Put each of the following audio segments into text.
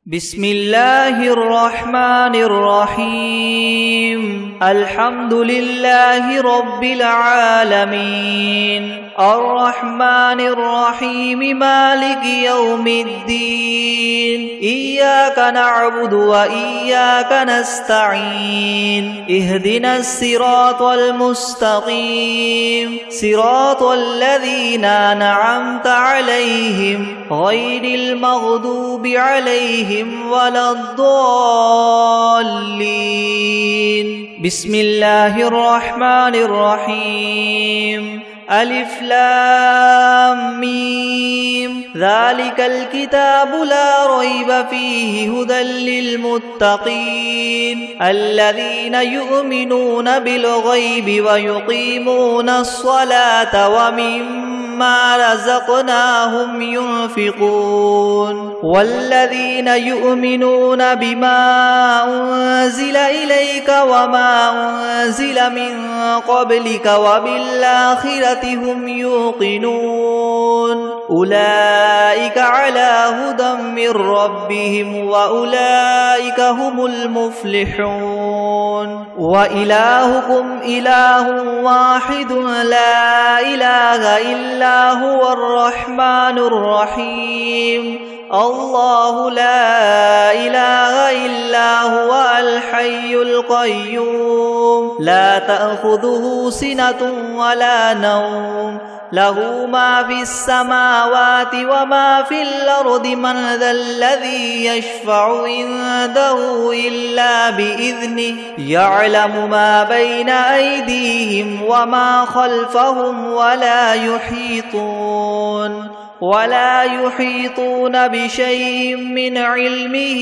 بسم الله الرحمن الرحيم الحمد لله رب العالمين الرحمن الرحيم مالك يوم الدين إياك نعبد وإياك نستعين اهدنا الصراط المستقيم صراط الذين أنعمت عليهم غير المغضوب عليهم ولا الضالين بسم الله الرحمن الرحيم ألف لام ميم ذلك الكتاب لا ريب فيه هدى للمتقين الذين يؤمنون بالغيب ويقيمون الصلاة ومما رزقناهم ينفقون والذين يؤمنون بما أنزل إليك وما أنزل من قبلك وبالآخرة هم يوقنون أولئك على هدى من ربهم وأولئك هم المفلحون وإلهكم إله واحد لا إله إلا هو الرحمن الرحيم الله لا إله إلا هو الحي القيوم لا تأخذه سنة ولا نوم له ما في السماوات وما في الأرض من ذا الذي يشفع عنده إلا بإذنه يعلم ما بين أيديهم وما خلفهم ولا يحيطون بشيء من علمه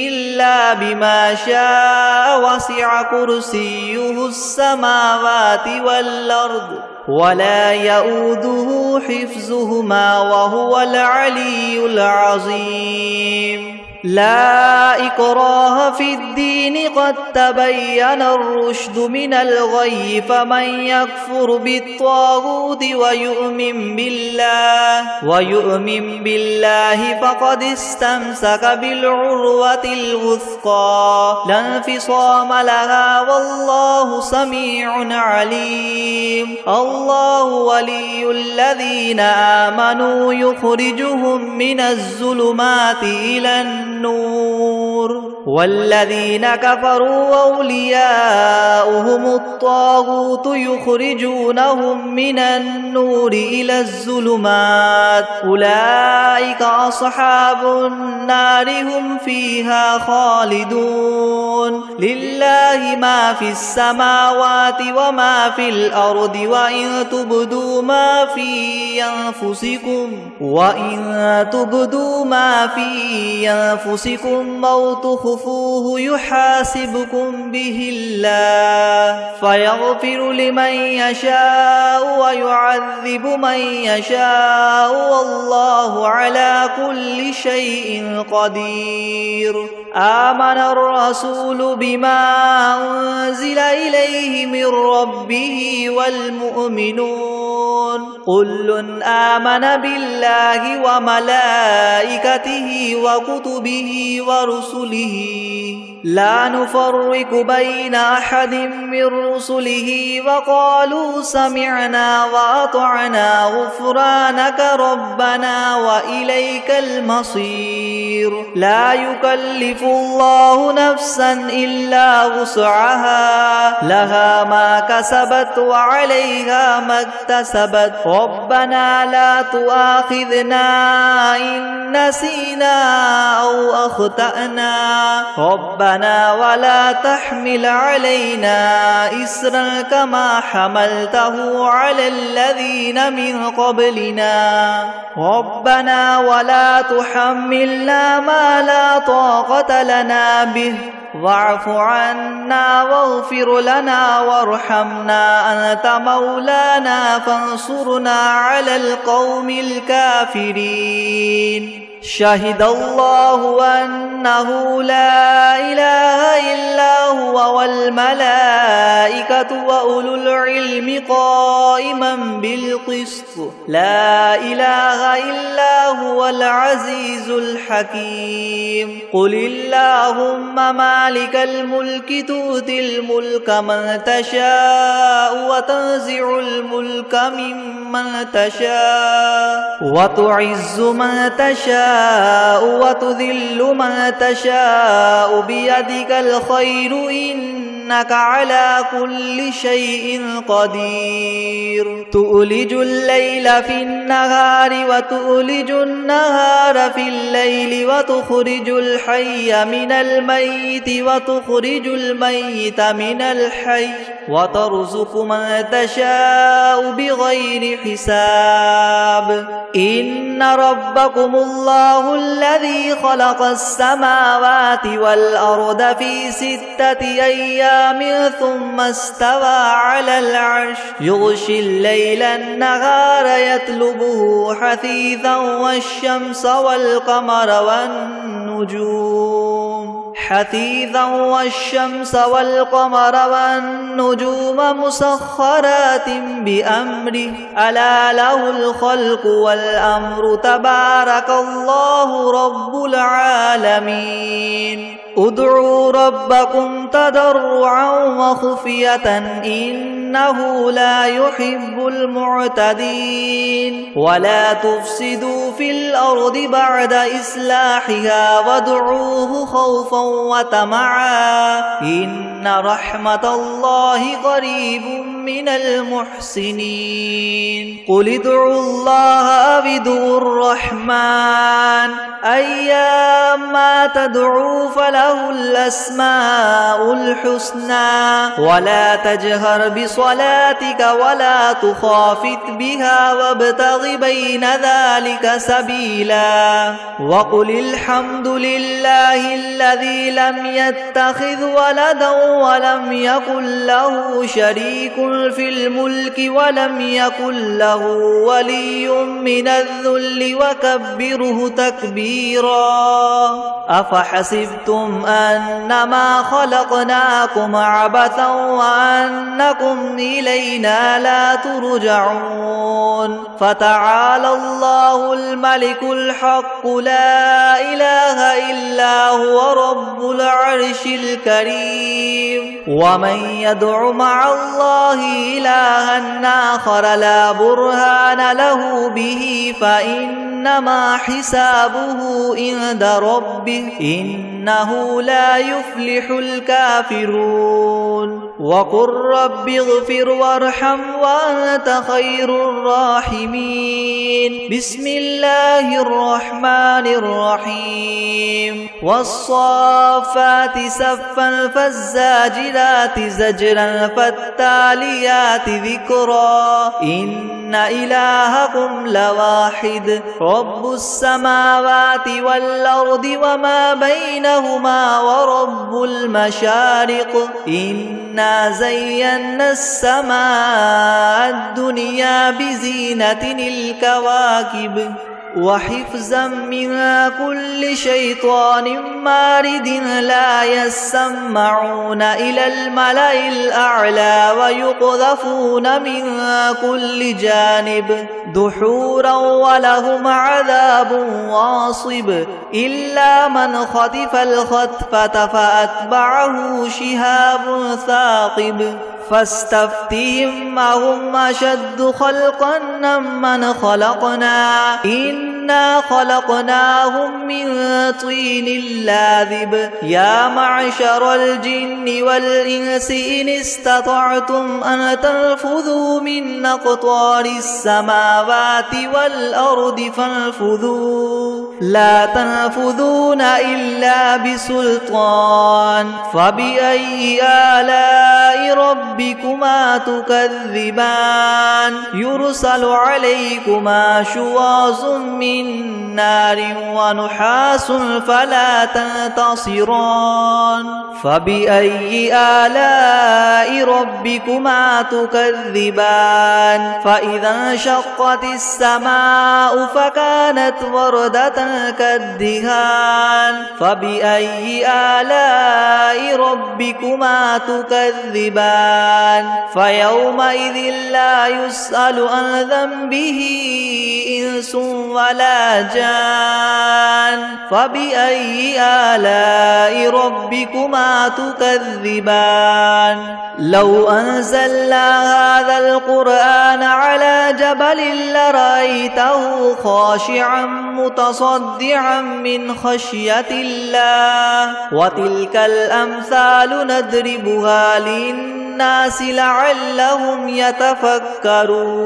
إلا بما شاء وسع كرسيه السماوات والأرض ولا يؤوده حفظهما وهو العلي العظيم لا إكراه في الدين قد تبين الرشد من الغي فمن يكفر بالطاغوت ويؤمن بالله فقد استمسك بالعروة الوثقى لا انفصام لها والله سميع عليم الله ولي الذين آمنوا يخرجهم من الظلمات إلى النور والذين كفروا أولياؤهم الطاغوت يخرجونهم من النور إلى الظلمات أولئك أصحاب النار هم فيها خالدون لله ما في السماوات وما في الأرض وإن تبدوا ما في أنفسكم أو تخفوه يحاسبكم به الله فيغفر لمن يشاء ويعذب من يشاء والله على كل شيء قدير آمن الرسول بما أنزل إليه من ربه والمؤمنون كل آمن بالله وملائكته وكتبه ورسله لا نفرق بين أحد من رسله وقالوا سمعنا وأطعنا غفرانك ربنا وإليك المصير لا يكلف الله نفسا إلا وسعها لها ما كسبت وعليها ما اكتسبت ربنا لا تؤاخذنا إن نسينا أو أخطأنا ربنا ولا تحمل علينا إسرا كما حملته على الذين من قبلنا ربنا ولا تحملنا ما لا طاقة لنا به واعف عنا واغفر لنا وارحمنا أنت مولانا فانصرنا على القوم الكافرين شهد الله أنه لا إله إلا هو والملائكة والملائكة وأولو العلم قائما بالقسط لا إله إلا هو العزيز الحكيم قل اللهم مالك الملك تؤتي الملك من تشاء وتنزع الملك ممن تشاء وتعز من تشاء وتذل من تشاء بيدك الخير إنك على كل شيء قدير تؤلج الليل في النهار وتؤلج النهار في الليل وتخرج الحي من الميت وتخرج الميت من الحي وترزق من تشاء بغير حساب إن ربكم الله الذي خلق السماوات والأرض في 6 أيام ثم استوى على العرش يغشي الليل النهار يطلبه حثيثا والشمس والقمر والنجوم مسخرات بأمره ألا له الخلق والأمر تبارك الله رب العالمين ادعوا ربكم تضرعا وخفية إنه لا يحب المعتدين ولا تفسدوا في الأرض بعد إصلاحها وادعوه خوفا وطمعا إن رحمة الله قريب من المحسنين قل ادعوا الله أو ادعوا الرحمن أيما تدعوا فله الأسماء الحسنى ولا تجهر بصلاتك ولا تخافت بها وابتغ بين ذلك سبيلا وقل الحمد لله الذي لم يتخذ ولدا ولم يكن له شريك في الملك ولم يكن له ولي من الذل وكبره تكبيرا أفحسبتم أنما خلقناكم عبثا وأنكم إلينا لا ترجعون فتعالى الله الملك الحق لا إله إلا هو رب العرش الكريم ومن يدع مع الله إلها آخر لا برهان له به فإنما حسابه عند ربه إنه لا يفلح الكافرون وقل رب اغفر وارحم وأنت خير الراحمين بسم الله الرحمن الرحيم والصافات صفا فالزاجرات زجرا فالتاليات ذكرا إن إلهكم لواحد رب السماوات والأرض وما بينهما ورب المشارق إنا زينا السماء الدنيا بزينة الكواكب وحفظا من كل شيطان مارد لا يسمعون إلى الملأ الأعلى ويقذفون من كل جانب دحورا ولهم عذاب واصب إلا من خطف الخطفة فأتبعه شهاب ثاقب فاستفتهم أهم أشد خلقا ممن خلقنا إنا خلقناهم من طين لاذب يا معشر الجن والإنس إن استطعتم أن تنفذوا من أقطار السماوات والأرض فانفذوا لا تنفذون إلا بسلطان فبأي آلاء ربكما تكذبان يرسل عليكما شواظ من نار ونحاس فلا تنتصران فبأي آلاء ربكما تكذبان فإذا انشقت السماء فكانت وردة كالدهان فبأي آلاء ربكما تكذبان فيومئذ لا يسأل عن ذنبه إنس ولا جان فبأي آلاء ربكما تكذبان لو أنزلنا هذا القرآن على جبل لرأيته خاشعا متصدعا من خشية الله وتلك الأمثال نضربها للناس لعلهم يتفكرون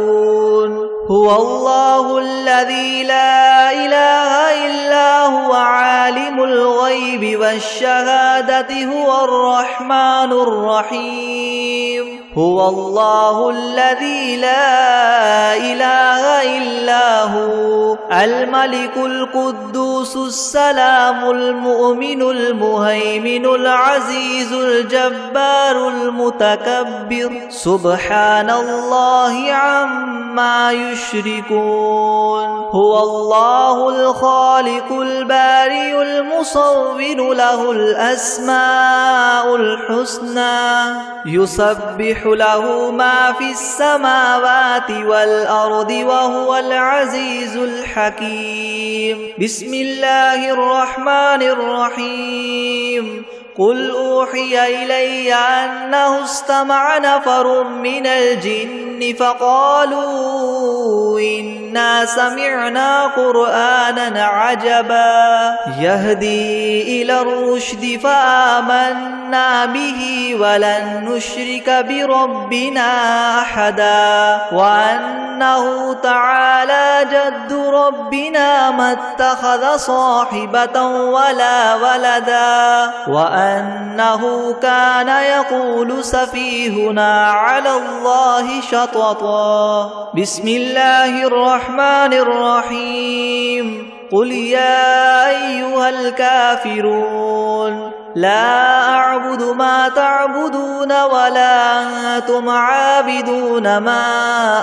هو الله الذي لا إله إلا هو عالم الغيب والشهادة هو الرحمن الرحيم هو الله الذي لا إله إلا هو الملك القدوس السلام المؤمن المهيمن العزيز الجبار المتكبر سبحان الله عما يشركون هو الله الخالق البارئ المصور له الأسماء الحسنى يسبح له ما في السماوات والأرض وهو العزيز الحكيم بسم الله الرحمن الرحيم قل أوحي إلي أنه استمع نفر من الجن فقالوا إنا سمعنا قرآنا عجبا يهدي إلى الرشد فآمنا به ولن نشرك بربنا أحدا وأنه تعالى جد ربنا ما اتخذ صاحبة ولا ولدا وأنه كان يقول سفيهنا على الله شططا بسم الله الرحمن الرحيم قل يا أيها الكافرون لا أعبد ما تعبدون ولا أنتم عابدون ما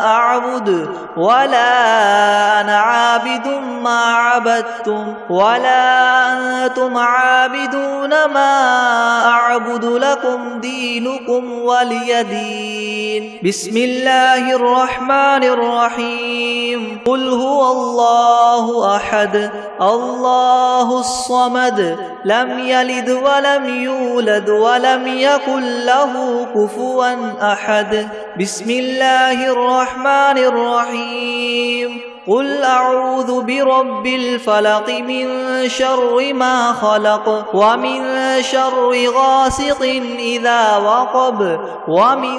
أعبد ولا أنا عابد ما عبدتم ولا أنتم عابدون ما أعبد لكم دينكم ولي دين بسم الله الرحمن الرحيم قل هو الله أحد الله الصمد لم يلد ولم يولد ولم يكن له كفوا أحد بسم الله الرحمن الرحيم قل أعوذ برب الفلق من شر ما خلق ومن شر غاسق إذا وقب ومن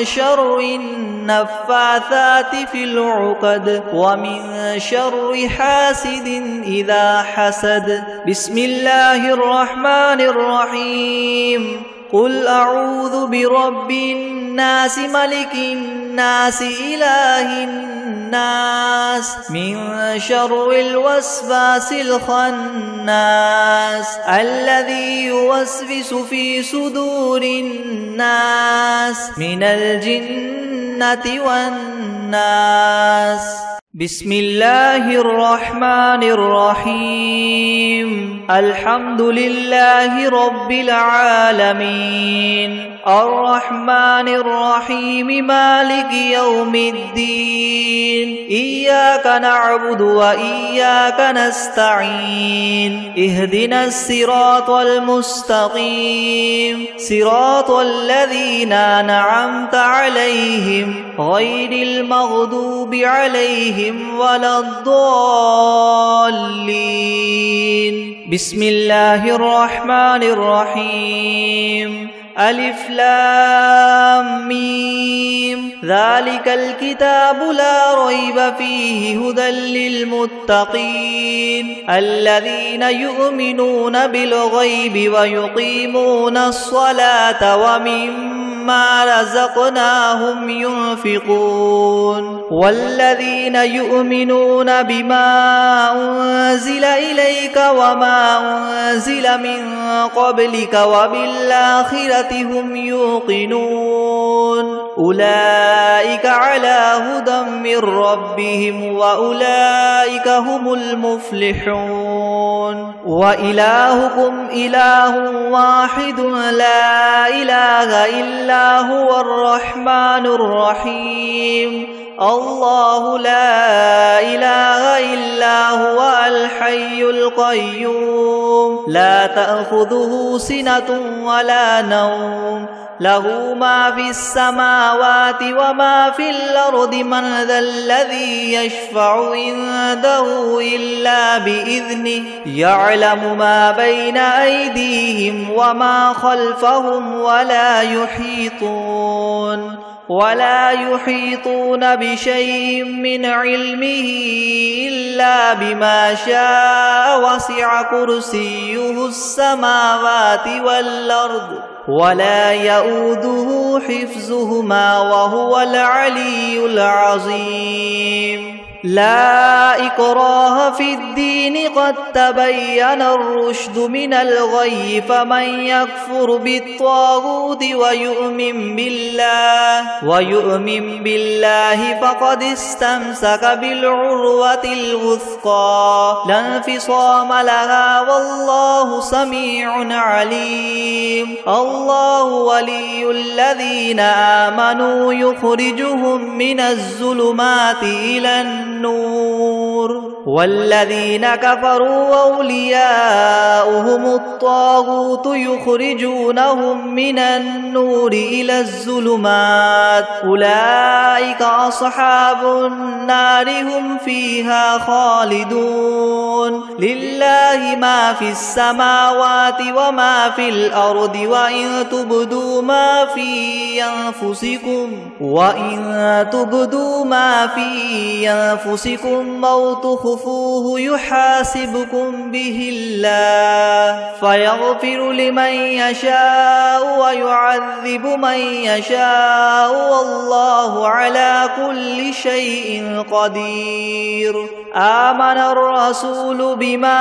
شر النفاثات في العقد ومن شر حاسد إذا حسد بسم الله الرحمن الرحيم قل أعوذ برب الناس ملك الناس إله الناس من شر الوسواس الخناس الذي يوسوس في صدور الناس من الجنة والناس بسم الله الرحمن الرحيم الحمد لله رب العالمين الرحمن الرحيم مالك يوم الدين إياك نعبد وإياك نستعين اهدنا الصراط المستقيم صراط الذين أنعمت عليهم غير المغضوب عليهم ولا الضالين بسم الله الرحمن الرحيم ألف لام ميم ذلك الكتاب لا ريب فيه هدى للمتقين الذين يؤمنون بالغيب ويقيمون الصلاة ومما رزقناهم ينفقون والذين يؤمنون بما أنزل إليك وما أنزل أنزل من قبلك وبالآخرة هم يوقنون أولئك على هدى من ربهم وأولئك هم المفلحون وإلهكم إله واحد لا إله إلا هو الرحمن الرحيم الله لا إله إلا هو الحي القيوم لا تأخذه سنة ولا نوم له ما في السماوات وما في الأرض من ذا الذي يشفع عنده إلا بإذنه يعلم ما بين أيديهم وما خلفهم ولا يحيطون بشيء من علمه إلا بما شاء وسع كرسيه السماوات والأرض ولا يؤوده حفظهما وهو العلي العظيم لا إكراه في الدين قد تبين الرشد من الغي فمن يكفر بالطاغوت ويؤمن بالله فقد استمسك بالعروة الوثقى لا انفصام لها والله سميع عليم الله ولي الذين آمنوا يخرجهم من الظلمات إلى النور والذين كفروا أولياؤهم الطاغوت يخرجونهم من النور إلى الظلمات أولئك أصحاب النار هم فيها خالدون لله ما في السماوات وما في الأرض وإن تبدوا ما في أنفسكم أو تخفوه يحاسبكم به الله فيغفر لمن يشاء ويعذب من يشاء والله على كل شيء قدير آمن الرسول بما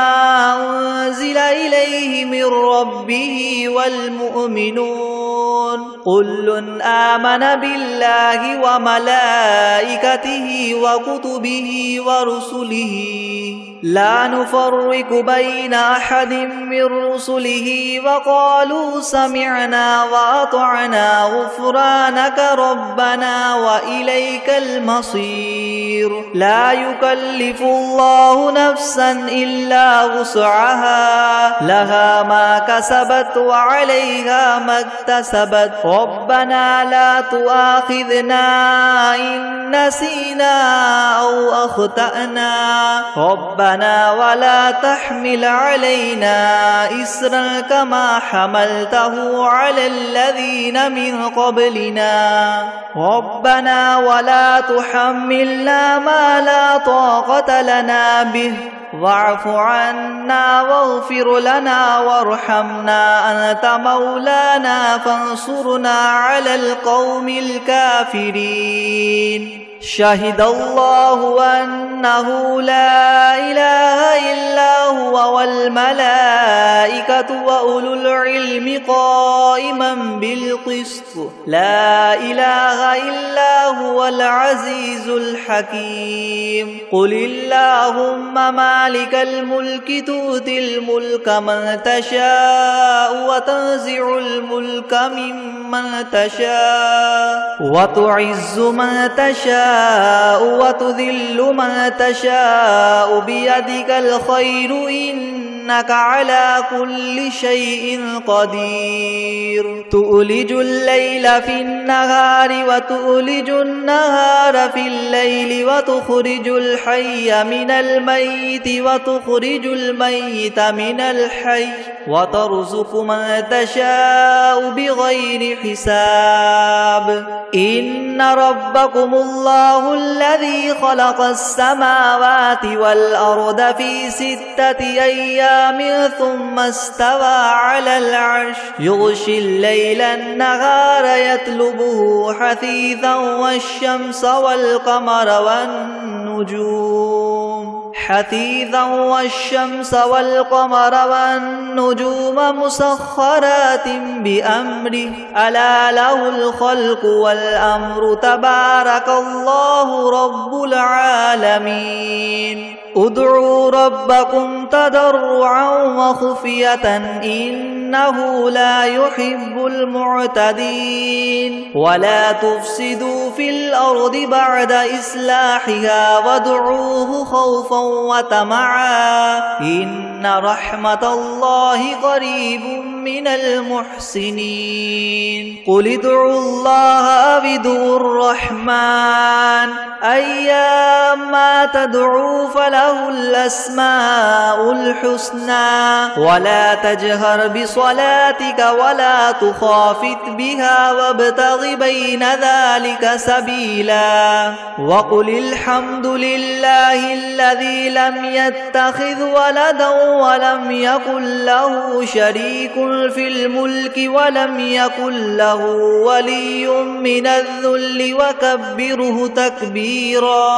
أنزل إليه من ربه والمؤمنون كل آمن بالله وملائكته وكتبه ورسله لا نفرق بين أحد من رسله وقالوا سمعنا وأطعنا غفرانك ربنا وإليك المصير لا يكلف الله نفسا إلا وسعها لها ما كسبت وعليها ما اكتسبت ربنا لا تؤاخذنا إن نسينا أو أخطأنا ربنا ولا تحمل علينا إسرا كما حملته على الذين من قبلنا ربنا ولا تحملنا ما لا طاقة لنا به واعف عنا واغفر لنا وارحمنا أنت مولانا فانصرنا على القوم الكافرين شهد الله أنه لا إله إلا هو والملائكة وأولو العلم قائما بالقسط لا إله إلا هو العزيز الحكيم قل اللهم مالك الملك تؤتي الملك من تشاء وتنزع الملك ممن تشاء وتعز من تشاء وتذل من تشاء بيدك الخير إنك على كل شيء قدير تؤلج الليل في النهار وتؤلج النهار في الليل وتخرج الحي من الميت وتخرج الميت من الحي وترزق من تشاء بغير حساب إن ربكم الله الذي خلق السماوات والأرض في 6 أيام ثم استوى على العرش يغشي الليل النهار يطلبه حثيثا والشمس والقمر والنجوم حثيثا والشمس والقمر والنجوم مسخرات بأمره ألا له الخلق والأمر تبارك الله رب العالمين ادعوا ربكم تضرعا وخفية إنه لا يحب المعتدين ولا تفسدوا في الأرض بعد إصلاحها وادعوه خوفا وطمعا إن رحمة الله قريب من المحسنين قل ادعوا الله أو ادعوا الرحمن أيما تدعوا فله الأسماء الحسنى ولا تجهر بصلاتك ولا تخافت بها وابتغ بين ذلك سبيلا وقل الحمد لله الذي لم يتخذ ولدا ولم يكن له شريك في الملك ولم يكن له ولي من الذل وكبره تكبيرا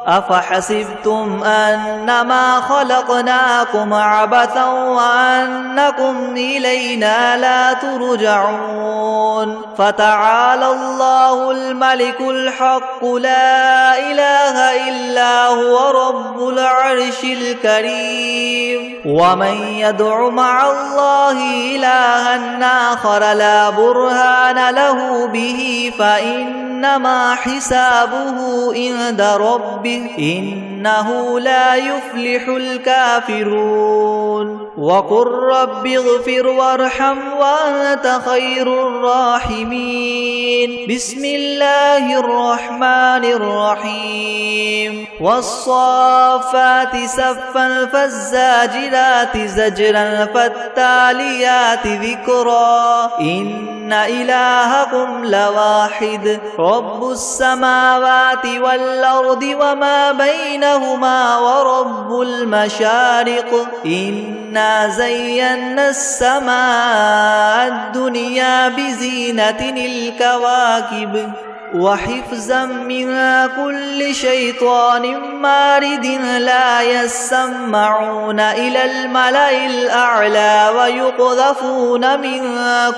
أفحسبتم أنما خلقناكم عبثا وأنكم إلينا لا ترجعون فتعالى الله الملك الحق لا إله إلا هو رب العرش الكريم ومن يدع مع الله إلها آخر لا برهان له به فإنما حسابه عند ربه إنه لا يفلح الكافرون وقل رب اغفر وارحم وأنت خير الراحمين بسم الله الرحمن الرحيم والصافات صفا فالزاجرات زجرا فالتاليات ذكرا إن إلهكم لواحد رب السماوات والأرض وما بينهما ورب المشارق إنا زينا السماء الدنيا بزينة الكواكب وحفظا من كل شيطان مارد لا يسمعون إلى الملأ الأعلى ويقذفون من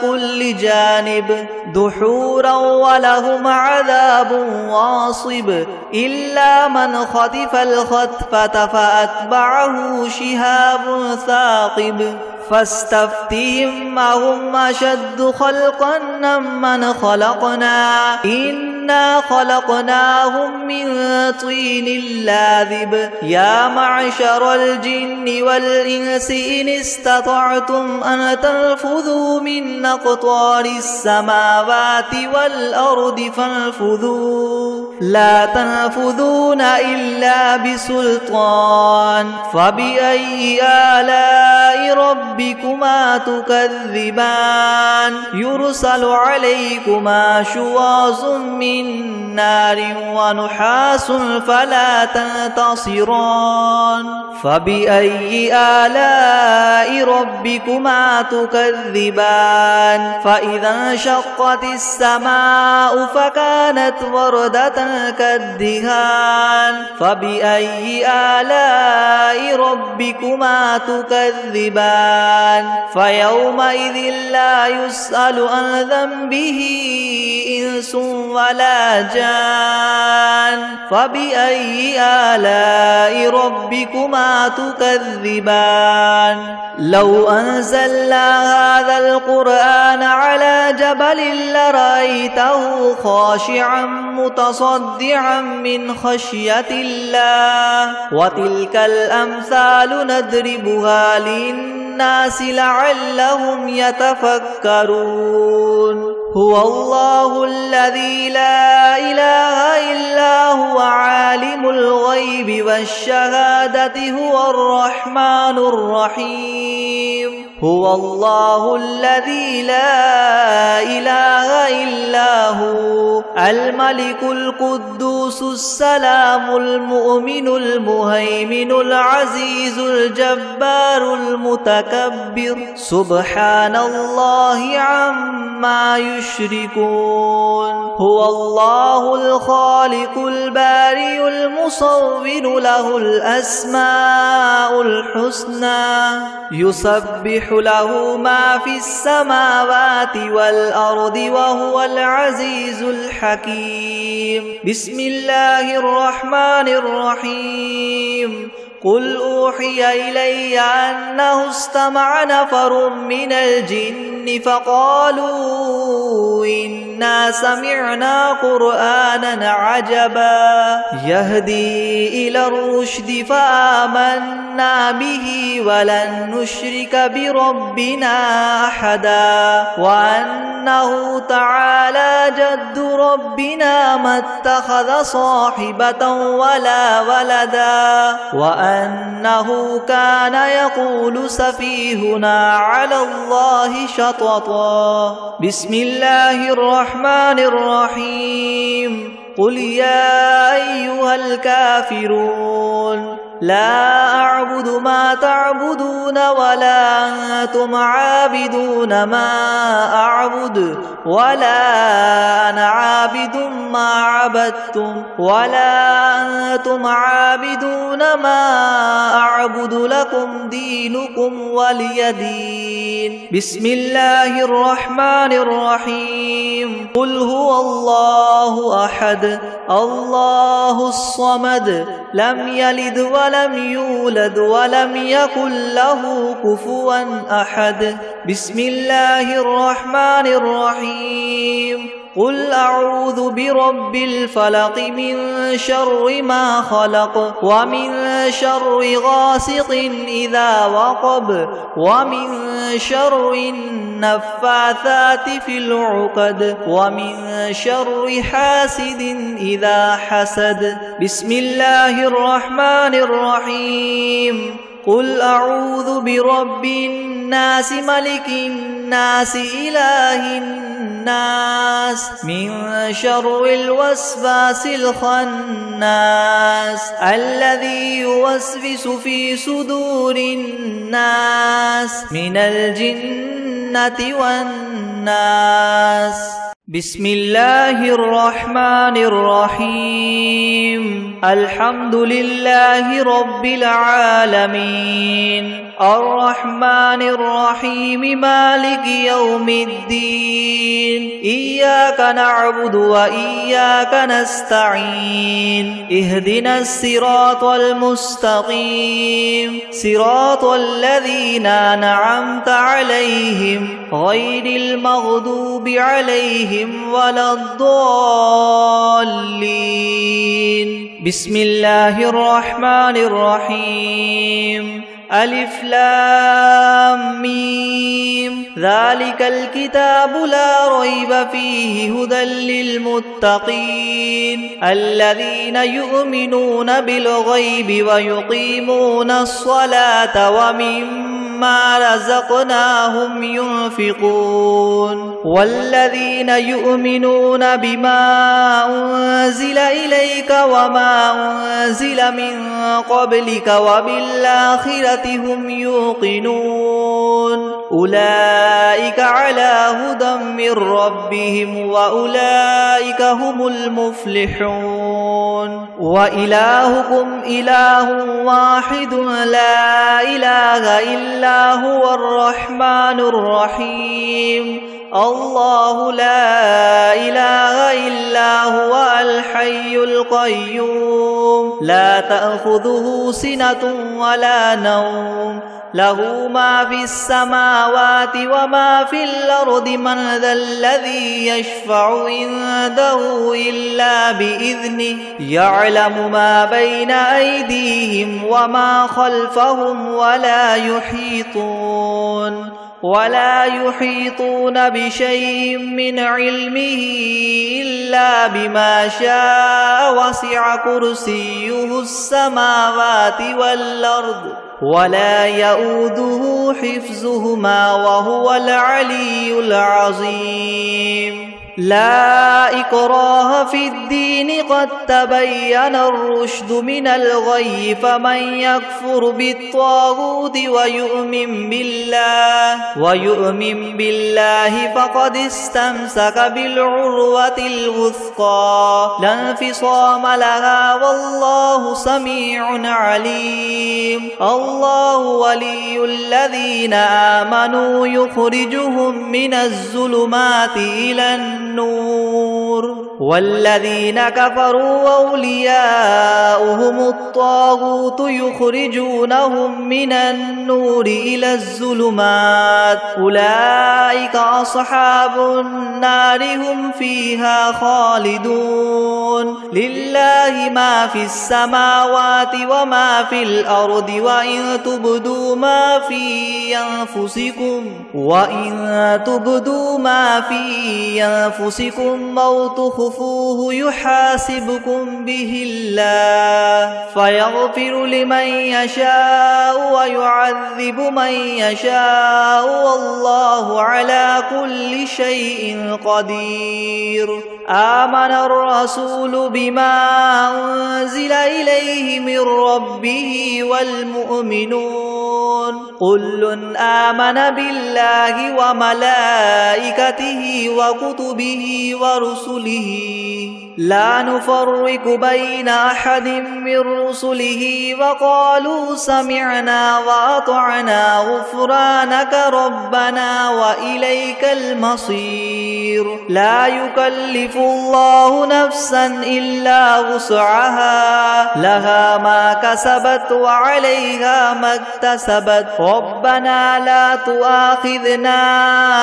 كل جانب دحورا ولهم عذاب واصب إلا من خطف الخطفة فأتبعه شهاب ثاقب فاستفتهم أهم أشد خلقا ممن خلقنا إنا خلقناهم من طين لاذب يا معشر الجن والإنس إن استطعتم أن تنفذوا من أقطار السماوات والأرض فانفذوا لا تنفذون إلا بسلطان فبأي آلاء ربكما تكذبان يرسل عليكما شواظ من نار ونحاس فلا تنتصران فبأي آلاء ربكما تكذبان فإذا انشقت السماء فكانت وردة كالدهان فبأي آلاء ربكما تكذبان فيومئذ لا يسأل عن ذنبه إنس ولا جان فبأي آلاء ربكما تكذبان لو أنزلنا هذا القرآن على جبل لرأيته خاشعا متصدعا من خشية الله وتلك الأمثال نضربها للناس لعلهم يتفكرون هو الله الذي لا إله إلا هو عالم الغيب والشهادة هو الرحمن الرحيم هو الله الذي لا إله إلا هو الملك القدوس السلام المؤمن المهيمن العزيز الجبار المتكبر سبحان الله عما يشركون هو الله الخالق البارئ المصور له الأسماء الحسنى يسبح له ما في السماوات والأرض وهو العزيز الحكيم بسم الله الرحمن الرحيم قل أوحي إلي أنه استمع نفر من الجن فقالوا إنا سمعنا قرآنا عجبا يهدي إلى الرشد فآمنا به ولن نشرك بربنا أحدا وأنه تعالى جد ربنا ما اتخذ صاحبة ولا ولدا وأنه كان يقول سفيهنا على الله شططا بسم الله الرحمن الرحيم قل يا أيها الكافرون لا أعبد ما تعبدون ولا أنتم عابدون ما أعبد ولا أنا عابد ما عبدتم ولا أنتم عابدون ما أعبد لكم دينكم ولي دين بسم الله الرحمن الرحيم قل هو الله أحد الله الصمد لم يلد ولم يولد ولم يكن له كفوا أحد بسم الله الرحمن الرحيم قل أعوذ برب الفلق من شر ما خلق ومن شر غاسق إذا وقب ومن شر النفاثات في العقد ومن شر حاسد إذا حسد بسم الله الرحمن الرحيم قل أعوذ برب الناس ملك الناس إله الناس من شر الوسواس الخناس الذي يوسوس في صدور الناس من الجنة والناس بسم الله الرحمن الرحيم الحمد لله رب العالمين الرحمن الرحيم مالك يوم الدين إياك نعبد وإياك نستعين اهدنا الصراط المستقيم صراط الذين أنعمت عليهم غير المغضوب عليهم ولا الضالين بسم الله الرحمن الرحيم ألف لام ميم ذلك الكتاب لا ريب فيه هدى للمتقين الذين يؤمنون بالغيب ويقيمون الصلاة ومما رزقناهم ينفقون والذين يؤمنون بما أنزل إليك وما أنزل من قبلك وبالآخرة هم يوقنون أولئك على هدى من ربهم وأولئك هم المفلحون وإلهكم إله واحد لا إله إلا هو الرحمن الرحيم الله لا إله إلا هو الحي القيوم لا تأخذه سنة ولا نوم له ما في السماوات وما في الأرض من ذا الذي يشفع عنده إلا بإذنه يعلم ما بين أيديهم وما خلفهم ولا يحيطون بشيء من علمه إلا بما شاء وسع كرسيه السماوات والأرض ولا يؤوده حفظهما وهو العلي العظيم. لا إكراه في الدين قد تبين الرشد من الغي فمن يكفر بالطاغوت ويؤمن بالله فقد استمسك بالعروة الوثقى لا انفصام لها والله سميع عليم. الله ولي الذين آمنوا يخرجهم من الظلمات إلى النور والذين كفروا أولياؤهم الطاغوت يخرجونهم من النور إلى الظلمات أولئك أصحاب النار هم فيها خالدون. لله ما في السماوات وما في الأرض وإن تبدوا ما في أنفسكم أو تخفوه يحاسبكم به الله فيغفر لمن يشاء ويعذب من يشاء والله على كل شيء قدير. آمن الرسول بما أنزل إليه من ربه والمؤمنون كل آمن بالله وملائكته وكتبه ورسله لا نفرق بين أحد من رسله وقالوا سمعنا وأطعنا غفرانك ربنا وإليك المصير. لا يكلف الله نفسا إلا وسعها لها ما كسبت وعليها ما اكتسبت ربنا لا تؤاخذنا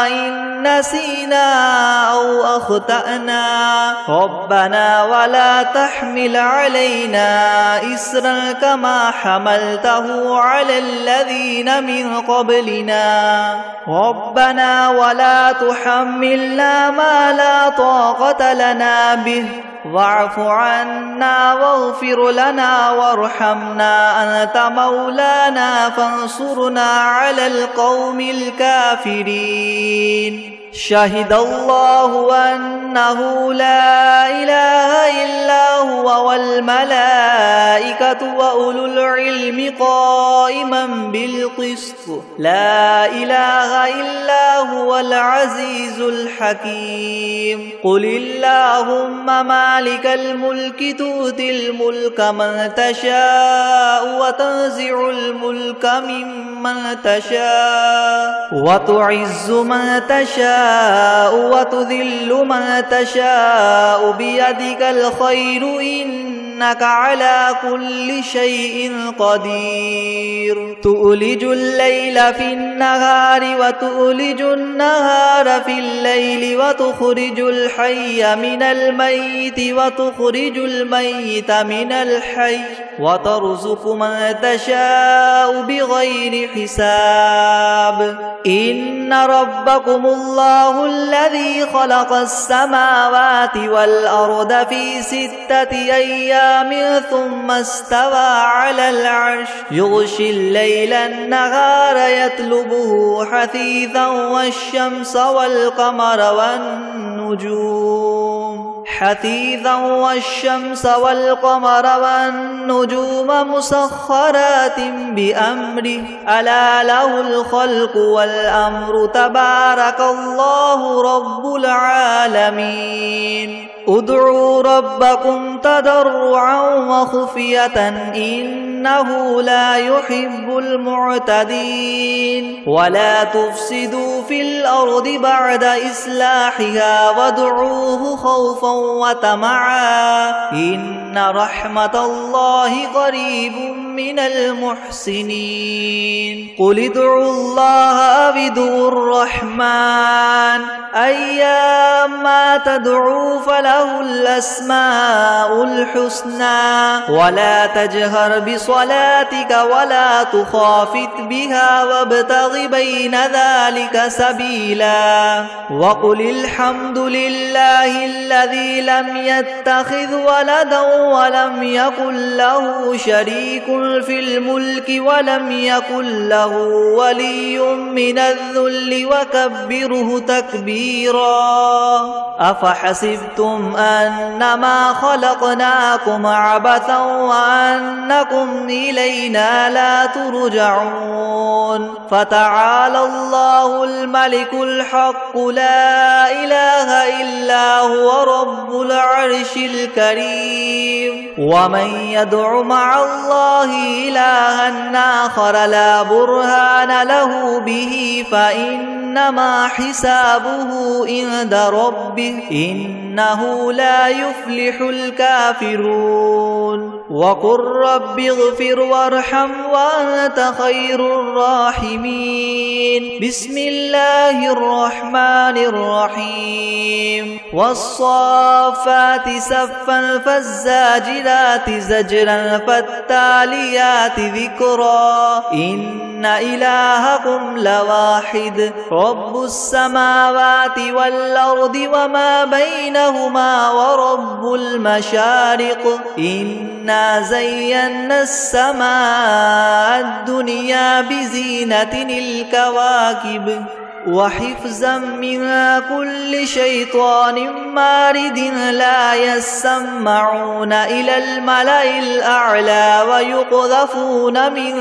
إن نسينا أو أخطأنا ربنا ولا تحمل علينا إسرا كما حملته على الذين من قبلنا ربنا ولا تحملنا ما لا طاقة لنا به واعف عنا واغفر لنا وارحمنا أنت مولانا فانصرنا على القوم الكافرين. شهد الله أنه لا إله إلا هو والملائكة وأولو العلم قائما بالقسط لا إله إلا هو العزيز الحكيم. قل اللهم مالك الملك تؤتي الملك من تشاء وتنزع الملك ممن تشاء وتعز من تشاء وتذل من تشاء بيدك الخير إنك على كل شيء قدير. تؤلج الليل في النهار وتؤلج النهار في الليل وتخرج الحي من الميت وتخرج الميت من الحي وترزق من تشاء بغير حساب. إن ربكم الله الذي خلق السماوات والأرض في 6 أيام ثم استوى على العرش يغشي الليل النهار يطلبه حثيثا والشمس والقمر والنجوم مسخرات بأمره ألا له الخلق والأمر تبارك الله رب العالمين. ادعوا ربكم تضرعا وخفية إنه لا يحب المعتدين. ولا تفسدوا في الأرض بعد إصلاحها وادعوه خوفا وطمعا إن رحمة الله قريب من المحسنين. قل ادعوا الله أو ادعوا الرحمن أيام ما تدعو فله الأسماء الحسنى ولا تجهر بصلاتك ولا تخافت بها وابتغ بين ذلك سبيلا وقل الحمد لله الذي لم يتخذ ولدا ولم يكن له شريك في الملك ولم يكن له ولي من الذل وكبره تكبيرا أفحسبتم أنما خلقناكم عبثا وأنكم إلينا لا ترجعون فتعالى الله الملك الحق لا إله إلا هو رب العرش الكريم ومن يدع مع الله إلها آخر لا برهان له به فإنما حسابه عند ربه إنه لا يفلح الكافرون وقل رب اغفر وارحم وأنت خير الراحمين بسم الله الرحمن الرحيم والصافات صفا فالزاجرات زجرا فالتاليات ذكرا إن إلهكم لواحد رب السماوات والأرض وما بينهما ورب المشارق إنا زينا السماء الدنيا بزينة الكواكب وحفظا من كل شيطان مارد لا يسمعون إلى الملأ الأعلى ويقذفون من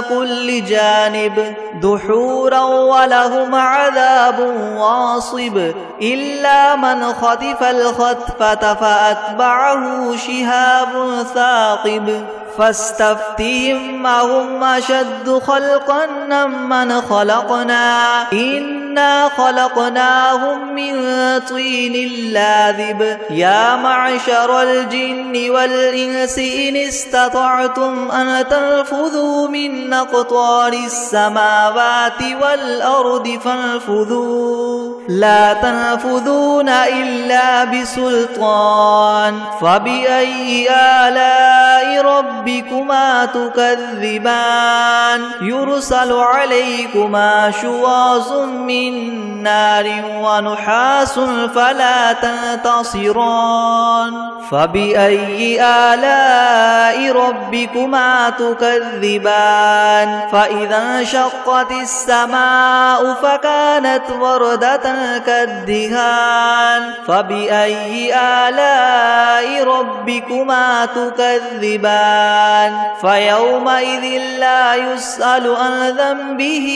كل جانب دحورا ولهم عذاب واصب إلا من خطف الخطفة فأتبعه شهاب ثاقب فاستفتهم أهم أشد خلقا ممن خلقنا إنا خلقناهم من طين لاذب يا معشر الجن والإنس إن استطعتم أن تنفذوا من أقطار السماوات والأرض فانفذوا لا تنفذون إلا بسلطان فبأي آلاء ربكما تكذبان يرسل عليكما شواظ من نار ونحاس فلا تنتصران فبأي آلاء ربكما تكذبان فإذا انشقت السماء فكانت وردة كالدهان فبأي آلاء ربكما تكذبان فيومئذ لا يسأل عن ذنبه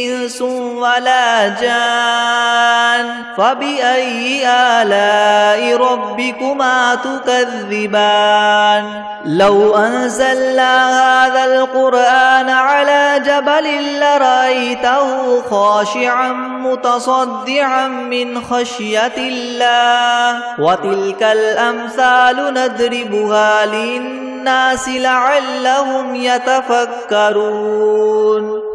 إنس ولا جان فبأي آلاء ربكما تكذبان لو أنزلنا هذا القرآن على جبل لرأيته خاشعا متصدعا من خشية الله وتلك الأمثال نضربها للناس لعلهم يتفكرون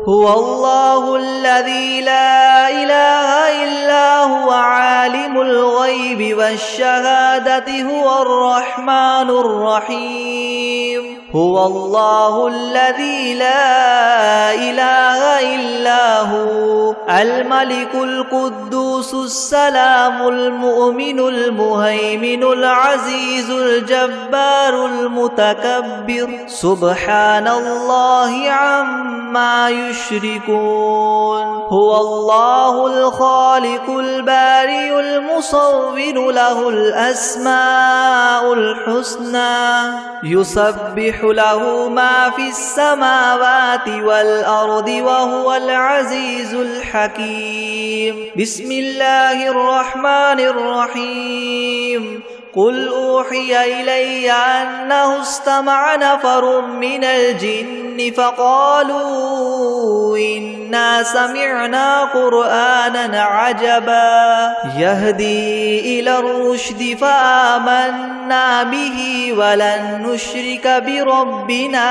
هو الله الذي لا إله إلا هو عالم الغيب والشهادة هو الرحمن الرحيم هو الله الذي لا إله إلا هو الملك القدوس السلام المؤمن المهيمن العزيز الجبار المتكبر سبحان الله عما يشركون هو الله الخالق البارئ المصور له الأسماء الحسنى يسبح له ما في السماوات والأرض وهو العزيز الحكيم بسم الله الرحمن الرحيم قل أوحي إلي أنه استمع نفر من الجن فقالوا إنا سمعنا قرآنا عجبا يهدي إلى الرشد فآمنا به ولن نشرك بربنا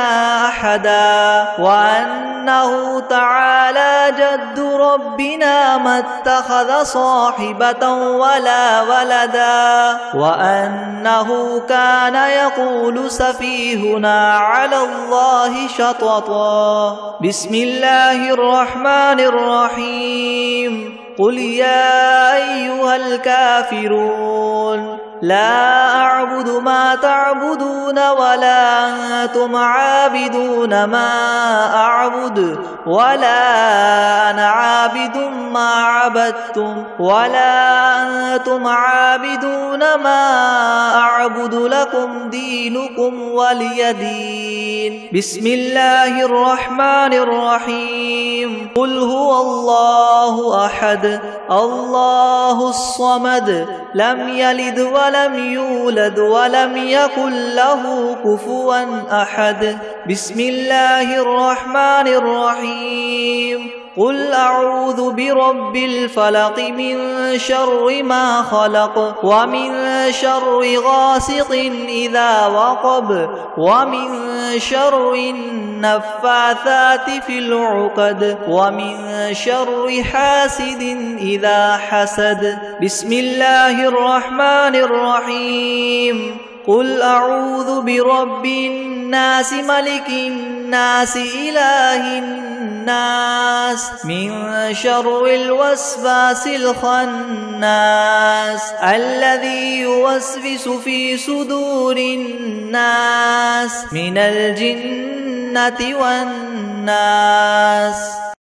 أحدا وأنه تعالى جد ربنا ما اتخذ صاحبة ولا ولدا وأنه كان يقول سفيهنا على الله شططا. بسم الله الرحمن الرحيم. قل يا أيها الكافرون لا أعبد ما تعبدون ولا أنتم عابدون ما أعبد ولا أنا عابد ما عبدتم ولا أنتم عابدون ما أعبد لكم دينكم ولي دين. بسم الله الرحمن الرحيم. قل هو الله أحد الله الصمد لم يلد ولم يولد ولم يكن له كفوا أحد. بسم الله الرحمن الرحيم. قل أعوذ برب الفلق من شر ما خلق ومن شر غاسق إذا وقب ومن شر النفاثات في العقد ومن شر حاسد إذا حسد. بسم الله الرحمن الرحيم. قل أعوذ برب الناس ملك الناس إله الناس من شر الوسواس الخناس الذي يوسوس في صدور الناس من الجنة والناس.